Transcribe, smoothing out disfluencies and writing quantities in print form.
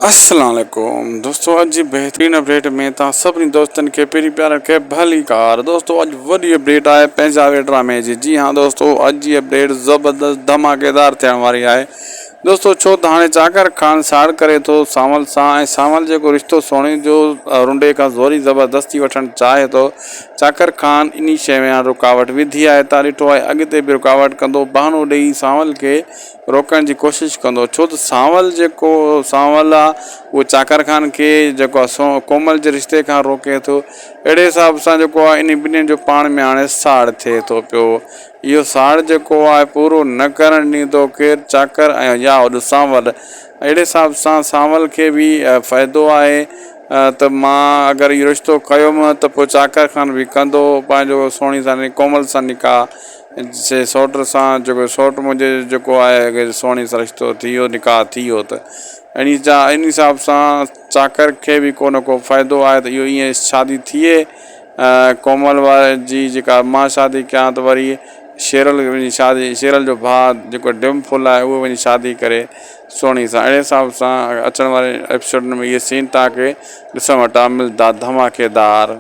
अस्सलाम वालेकुम दोस्तों, अज जी बेहतरीन अपडेट में तव्हां सभिनी दोस्तनि खे पहिरीं प्यार खे भली कार। दोस्तों अज वॾी अपडेट आहे पंहिंजावे ड्रामे जी। जी हाँ दोस्तों, अज जी अपडेट ज़बरदस्त धमाकेदार थियण वारी आहे दोस्तों। छो त हाणे चाकर खान साड़ करे थो सावल सां, ऐं सावल जेको रिश्तो सोणे जो रुंडे खां ज़ोरी ज़बरदस्ती वठणु चाहे थो। चाकर खान इन शइ में हाणे रुकावट विधी आहे, त ॾिठो आहे अॻिते बि रुकावट कंदो, बहानो ॾेई सावल खे रोकण जी कोशिशि कंदो। छो त सावल आहे उहो चाकर खान खे जेको आहे कोमल जे रिश्ते खां रोके थो। अहिड़े हिसाब सां जेको आहे इन ॿिन्हिनि जो पाण में हाणे साड़ थिए थो पियो। इहो साड़ जेको आहे पूरो न करणु ॾींदो केरु, चाकर ऐं या वॾो सावल। अहिड़े हिसाब सां सावल खे बि फ़ाइदो आहे त मां अगरि इहो रिश्तो कयोमि त पोइ चाकर खान बि कंदो पंहिंजो सोणी सां कोमल सां निकाह, से सौट सां जेको सौट मुंहिंजे जेको आहे अगरि सोणी सां रिश्तो थी वियो, निकाह थी वियो, त इन हिसाब सां चाकर खे बि को न को फ़ाइदो आहे त इहो ईअं शादी थिए कोमल वारे जी जेका मां शादी कयां, त वरी शेरल वञी शादी, शेरल जो भाउ जेको डिमफुल आहे उहो वञी शादी करे सोणी सां। अहिड़े हिसाब सां अचण वारे एपिसोड में इहे सीन तव्हांखे ॾिसण वटां मिलंदा धमाकेदार।